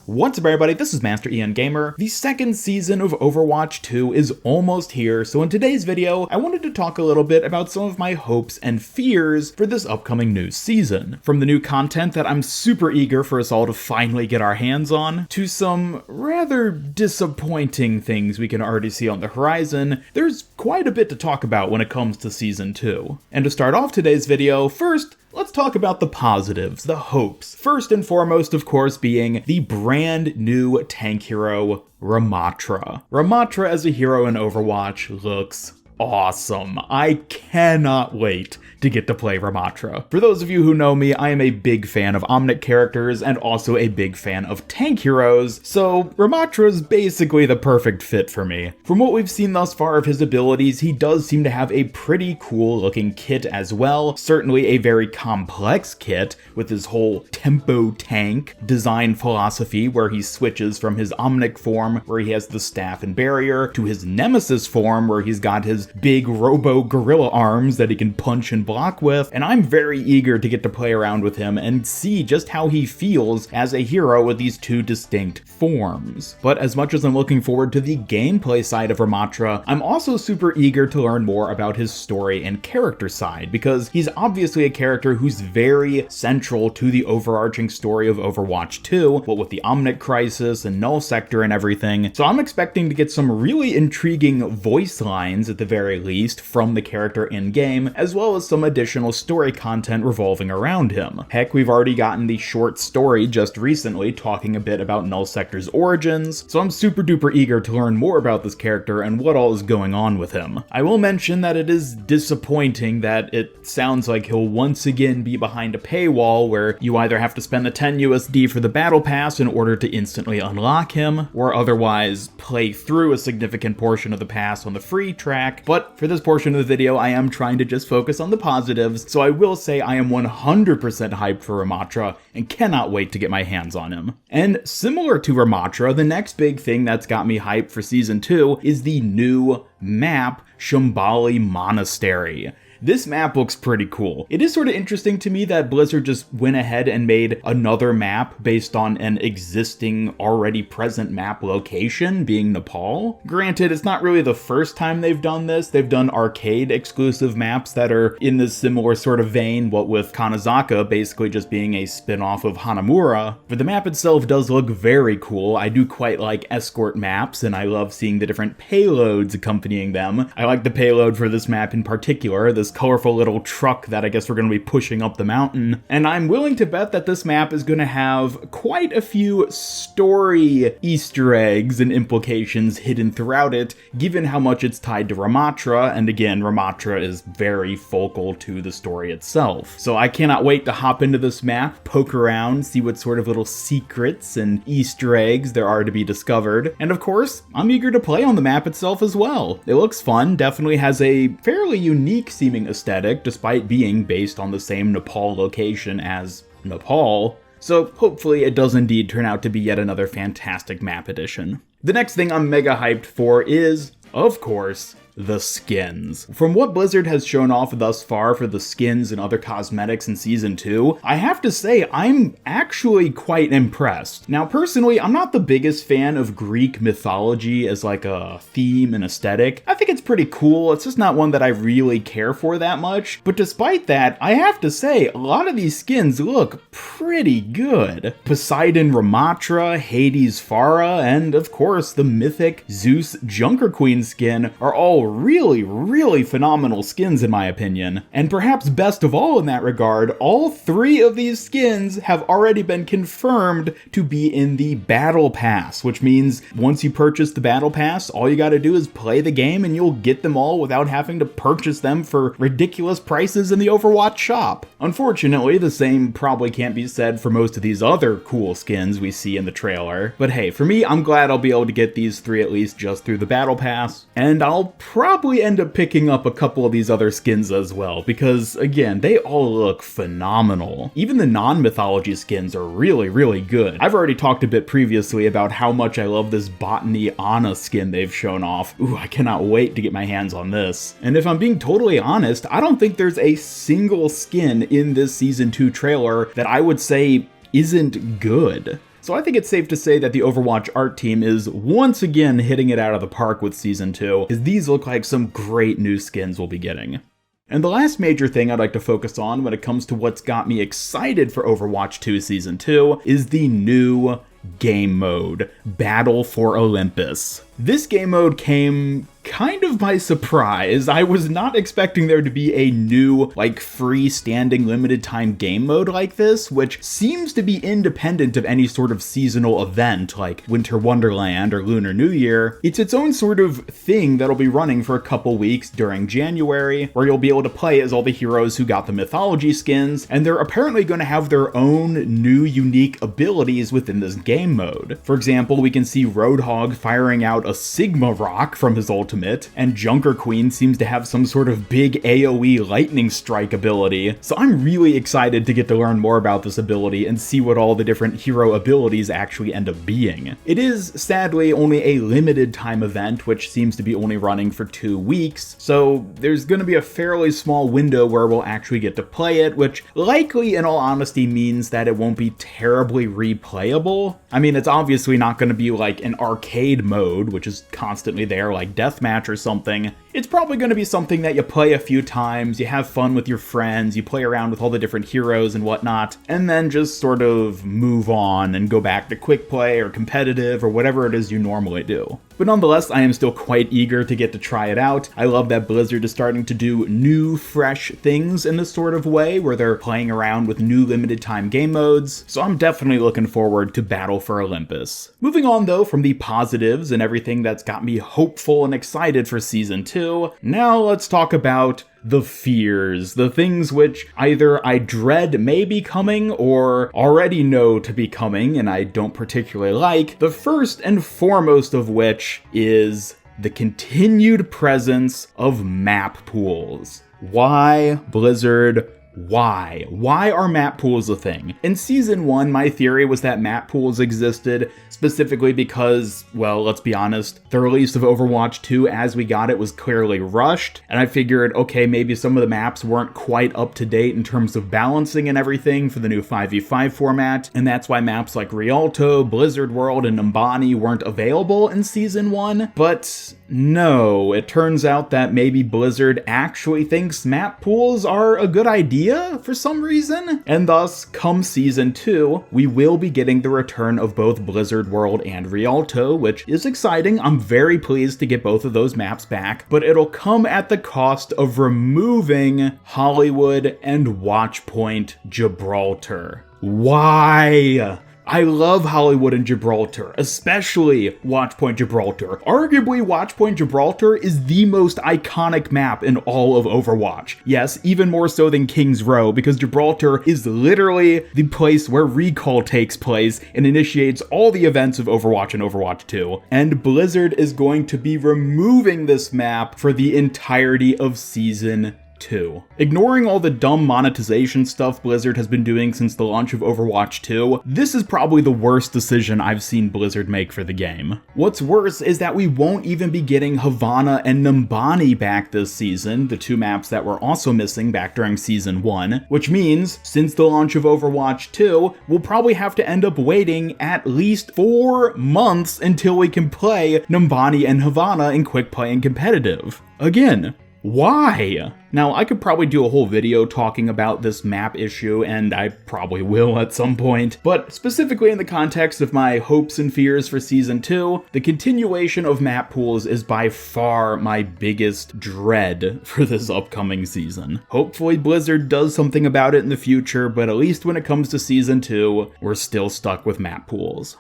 What's up everybody, this is Master Ian Gamer. The second season of Overwatch 2 is almost here, so in today's video, I wanted to talk a little bit about some of my hopes and fears for this upcoming new season. From the new content that I'm super eager for us all to finally get our hands on, to some rather disappointing things we can already see on the horizon, there's quite a bit to talk about when it comes to Season 2. And to start off today's video, first, let's talk about the positives, the hopes. First and foremost, of course, being the brand new tank hero, Ramattra. Ramattra as a hero in Overwatch looks awesome. I cannot wait to get to play Ramattra. For those of you who know me, I am a big fan of Omnic characters and also a big fan of tank heroes, so Ramattra is basically the perfect fit for me. From what we've seen thus far of his abilities, he does seem to have a pretty cool looking kit as well, certainly a very complex kit with his whole tempo tank design philosophy where he switches from his Omnic form where he has the staff and barrier to his Nemesis form where he's got his big robo gorilla arms that he can punch and block with, and I'm very eager to get to play around with him and see just how he feels as a hero with these two distinct forms. But as much as I'm looking forward to the gameplay side of Ramattra, I'm also super eager to learn more about his story and character side, because he's obviously a character who's very central to the overarching story of Overwatch 2, what with the Omnic crisis and Null Sector and everything, so I'm expecting to get some really intriguing voice lines at the very least from the character in-game, as well as some additional story content revolving around him. Heck, we've already gotten the short story just recently talking a bit about Null Sector's origins, so I'm super duper eager to learn more about this character and what all is going on with him. I will mention that it is disappointing that it sounds like he'll once again be behind a paywall where you either have to spend the 10 USD for the battle pass in order to instantly unlock him, or otherwise play through a significant portion of the pass on the free track. But for this portion of the video, I am trying to just focus on the positives, so I will say I am 100% hyped for Ramattra and cannot wait to get my hands on him. And similar to Ramattra, the next big thing that's got me hyped for Season 2 is the new Map Shambali Monastery. This map looks pretty cool. It is sort of interesting to me that Blizzard just went ahead and made another map based on an existing, already present map location, being Nepal. Granted, it's not really the first time they've done this. They've done arcade exclusive maps that are in this similar sort of vein, what with Kanazaka basically just being a spin-off of Hanamura. But the map itself does look very cool. I do quite like escort maps, and I love seeing the different payloads accompanying them. I like the payload for this map in particular, this colorful little truck that I guess we're going to be pushing up the mountain. And I'm willing to bet that this map is going to have quite a few story Easter eggs and implications hidden throughout it, given how much it's tied to Ramattra, and again, Ramattra is very focal to the story itself. So I cannot wait to hop into this map, poke around, see what sort of little secrets and Easter eggs there are to be discovered, and of course, I'm eager to play on the map itself as well. It looks fun, definitely has a fairly unique seeming aesthetic, despite being based on the same Nepal location as Nepal, so hopefully it does indeed turn out to be yet another fantastic map addition. The next thing I'm mega hyped for is, of course, the skins. From what Blizzard has shown off thus far for the skins and other cosmetics in Season 2, I have to say I'm actually quite impressed. Now personally, I'm not the biggest fan of Greek mythology as like a theme and aesthetic. I think it's pretty cool, it's just not one that I really care for that much, but despite that, I have to say a lot of these skins look pretty good. Poseidon Ramattra, Hades Farah, and of course the mythic Zeus Junker Queen skin are all really phenomenal skins in my opinion. And perhaps best of all in that regard, all three of these skins have already been confirmed to be in the Battle Pass, which means once you purchase the Battle Pass, all you gotta do is play the game and you'll get them all without having to purchase them for ridiculous prices in the Overwatch shop. Unfortunately, the same probably can't be said for most of these other cool skins we see in the trailer. But hey, for me, I'm glad I'll be able to get these three at least just through the Battle Pass, and I'll probably end up picking up a couple of these other skins as well, because again, they all look phenomenal. Even the non-mythology skins are really good. I've already talked a bit previously about how much I love this Botany Ana skin they've shown off. Ooh, I cannot wait to get my hands on this. And if I'm being totally honest, I don't think there's a single skin in this Season 2 trailer that I would say isn't good. So I think it's safe to say that the Overwatch art team is once again hitting it out of the park with Season 2, as these look like some great new skins we'll be getting. And the last major thing I'd like to focus on when it comes to what's got me excited for Overwatch 2 Season 2 is the new game mode, Battle for Olympus. This game mode came kind of by surprise. I was not expecting there to be a new, freestanding limited time game mode like this, which seems to be independent of any sort of seasonal event like Winter Wonderland or Lunar New Year. It's its own sort of thing that'll be running for a couple weeks during January, where you'll be able to play as all the heroes who got the mythology skins, and they're apparently going to have their own new unique abilities within this game mode. For example, we can see Roadhog firing out a Sigma Rock from his ultimate, and Junker Queen seems to have some sort of big AoE lightning strike ability. So I'm really excited to get to learn more about this ability and see what all the different hero abilities actually end up being. It is sadly only a limited time event, which seems to be only running for 2 weeks, so there's going to be a fairly small window where we'll actually get to play it, which likely in all honesty means that it won't be terribly replayable. I mean, it's obviously not going to be like an arcade mode, which is constantly there, like deathmatch or something. It's probably going to be something that you play a few times, you have fun with your friends, you play around with all the different heroes and whatnot, and then just sort of move on and go back to quick play or competitive or whatever it is you normally do. But nonetheless, I am still quite eager to get to try it out. I love that Blizzard is starting to do new, fresh things in this sort of way, where they're playing around with new limited time game modes, so I'm definitely looking forward to Battle for Olympus. Moving on though from the positives and everything that's got me hopeful and excited for Season 2, now let's talk about the fears, the things which either I dread may be coming or already know to be coming and I don't particularly like, the first and foremost of which is the continued presence of map pools. Why, Blizzard? Why? Why are map pools a thing? In Season 1, my theory was that map pools existed specifically because, well, let's be honest, the release of Overwatch 2 as we got it was clearly rushed, and I figured, okay, maybe some of the maps weren't quite up to date in terms of balancing and everything for the new 5v5 format, and that's why maps like Rialto, Blizzard World, and Numbani weren't available in Season 1, but no, it turns out that maybe Blizzard actually thinks map pools are a good idea for some reason, and thus, come Season 2, we will be getting the return of both Blizzard World and Rialto, which is exciting. I'm very pleased to get both of those maps back, but it'll come at the cost of removing Hollywood and Watchpoint Gibraltar. Why? I love Hollywood and Gibraltar, especially Watchpoint Gibraltar. Arguably, Watchpoint Gibraltar is the most iconic map in all of Overwatch. Yes, even more so than King's Row, because Gibraltar is literally the place where Recall takes place and initiates all the events of Overwatch and Overwatch 2. And Blizzard is going to be removing this map for the entirety of Season 2. Ignoring all the dumb monetization stuff Blizzard has been doing since the launch of Overwatch 2, this is probably the worst decision I've seen Blizzard make for the game. What's worse is that we won't even be getting Havana and Numbani back this season, the two maps that were also missing back during Season 1, which means, since the launch of Overwatch 2, we'll probably have to end up waiting at least 4 months until we can play Numbani and Havana in quick play and competitive. Again, why? Now, I could probably do a whole video talking about this map issue, and I probably will at some point, but specifically in the context of my hopes and fears for Season 2, the continuation of map pools is by far my biggest dread for this upcoming season. Hopefully Blizzard does something about it in the future, but at least when it comes to Season 2, we're still stuck with map pools.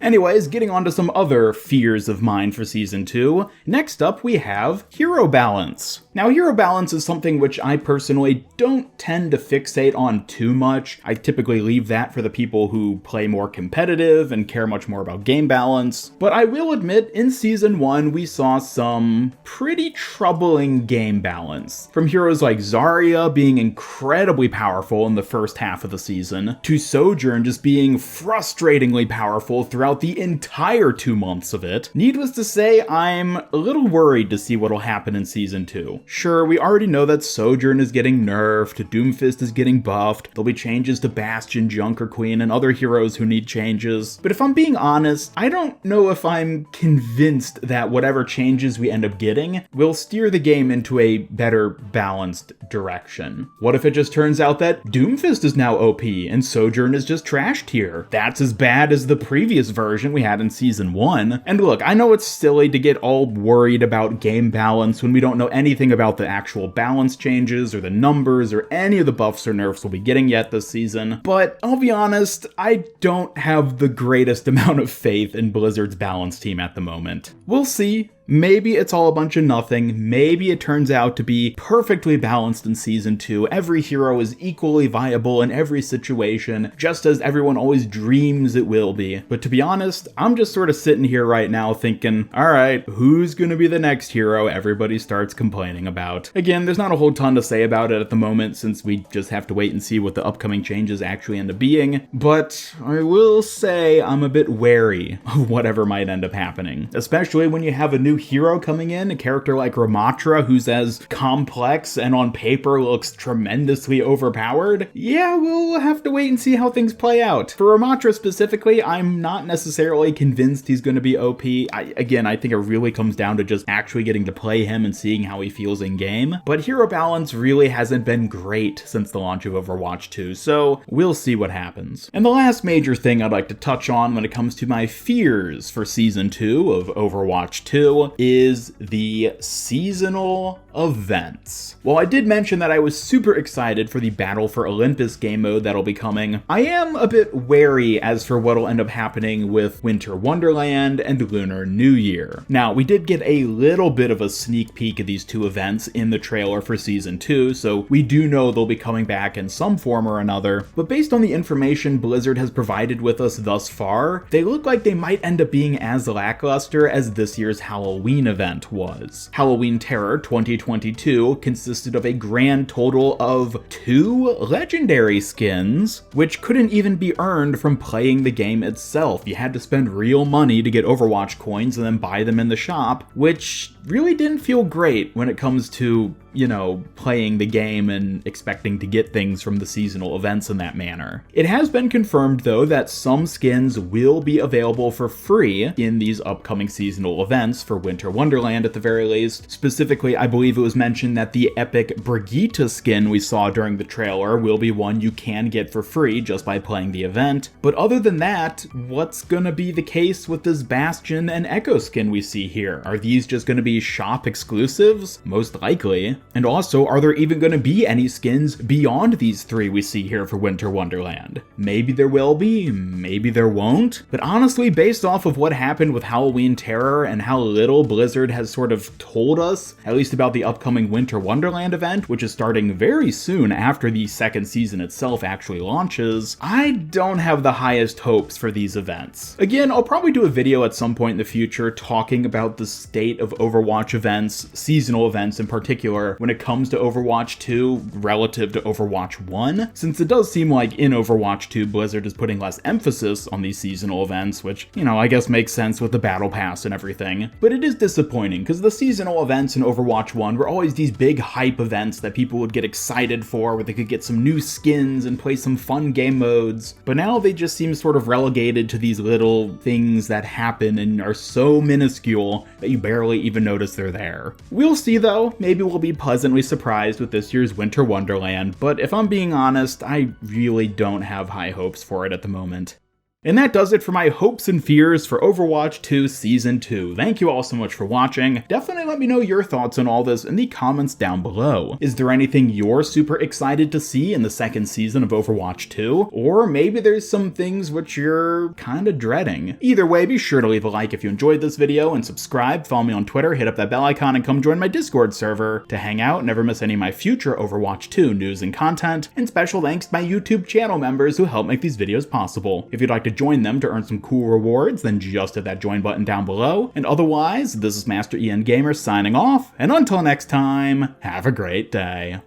Anyways, getting on to some other fears of mine for Season 2, next up we have Hero Balance. Now, Hero Balance is something which I personally don't tend to fixate on too much. I typically leave that for the people who play more competitive and care much more about game balance. But I will admit, in Season 1, we saw some pretty troubling game balance. From heroes like Zarya being incredibly powerful in the first half of the season, to Sojourn just being frustratingly powerful throughout throughout the entire 2 months of it. Needless to say, I'm a little worried to see what'll happen in Season 2. Sure, we already know that Sojourn is getting nerfed, Doomfist is getting buffed, there'll be changes to Bastion, Junker Queen, and other heroes who need changes. But if I'm being honest, I don't know if I'm convinced that whatever changes we end up getting will steer the game into a better balanced direction. What if it just turns out that Doomfist is now OP and Sojourn is just trash tier? That's as bad as the previous version we had in Season 1. And look, I know it's silly to get all worried about game balance when we don't know anything about the actual balance changes or the numbers or any of the buffs or nerfs we'll be getting yet this season, but I'll be honest, I don't have the greatest amount of faith in Blizzard's balance team at the moment. We'll see. Maybe it's all a bunch of nothing, maybe it turns out to be perfectly balanced in Season 2, every hero is equally viable in every situation, just as everyone always dreams it will be. But to be honest, I'm just sort of sitting here right now thinking, alright, who's gonna be the next hero everybody starts complaining about? Again, there's not a whole ton to say about it at the moment, since we just have to wait and see what the upcoming changes actually end up being, but I will say I'm a bit wary of whatever might end up happening, especially when you have a new hero coming in, a character like Ramattra who's as complex and on paper looks tremendously overpowered. Yeah, we'll have to wait and see how things play out. For Ramattra specifically, I'm not necessarily convinced he's going to be OP. I think it really comes down to just actually getting to play him and seeing how he feels in game. But hero balance really hasn't been great since the launch of Overwatch 2, so we'll see what happens. And the last major thing I'd like to touch on when it comes to my fears for Season 2 of Overwatch 2 is the seasonal events. While I did mention that I was super excited for the Battle for Olympus game mode that'll be coming, I am a bit wary as for what'll end up happening with Winter Wonderland and Lunar New Year. Now, we did get a little bit of a sneak peek of these two events in the trailer for Season 2, so we do know they'll be coming back in some form or another, but based on the information Blizzard has provided with us thus far, they look like they might end up being as lackluster as this year's Halloween event was. Halloween Terror 2022 consisted of a grand total of 2 legendary skins, which couldn't even be earned from playing the game itself. You had to spend real money to get Overwatch coins and then buy them in the shop, which really didn't feel great when it comes to, you know, playing the game and expecting to get things from the seasonal events in that manner. It has been confirmed, though, that some skins will be available for free in these upcoming seasonal events for Winter Wonderland at the very least. Specifically, I believe it was mentioned that the epic Brigitte skin we saw during the trailer will be one you can get for free just by playing the event. But other than that, what's gonna be the case with this Bastion and Echo skin we see here? Are these just gonna be shop exclusives? Most likely. And also, are there even going to be any skins beyond these 3 we see here for Winter Wonderland? Maybe there will be, maybe there won't. But honestly, based off of what happened with Halloween Terror and how little Blizzard has sort of told us, at least about the upcoming Winter Wonderland event, which is starting very soon after the second season itself actually launches, I don't have the highest hopes for these events. Again, I'll probably do a video at some point in the future talking about the state of Overwatch events, seasonal events in particular, when it comes to Overwatch 2 relative to Overwatch 1, since it does seem like in Overwatch 2 Blizzard is putting less emphasis on these seasonal events, which, you know, I guess makes sense with the Battle Pass and everything. But it is disappointing, because the seasonal events in Overwatch 1 were always these big hype events that people would get excited for, where they could get some new skins and play some fun game modes, but now they just seem sort of relegated to these little things that happen and are so minuscule that you barely even notice they're there. We'll see though, maybe we'll be pleasantly surprised with this year's Winter Wonderland, but if I'm being honest, I really don't have high hopes for it at the moment. And that does it for my hopes and fears for Overwatch 2 Season 2. Thank you all so much for watching. Definitely let me know your thoughts on all this in the comments down below. Is there anything you're super excited to see in the second season of Overwatch 2? Or maybe there's some things which you're kinda dreading. Either way, be sure to leave a like if you enjoyed this video and subscribe, follow me on Twitter, hit up that bell icon, and come join my Discord server to hang out and never miss any of my future Overwatch 2 news and content. And special thanks to my YouTube channel members who help make these videos possible. If you'd like to join them to earn some cool rewards, then just hit that join button down below. And otherwise, this is Master Ian Gamer signing off, and until next time, have a great day.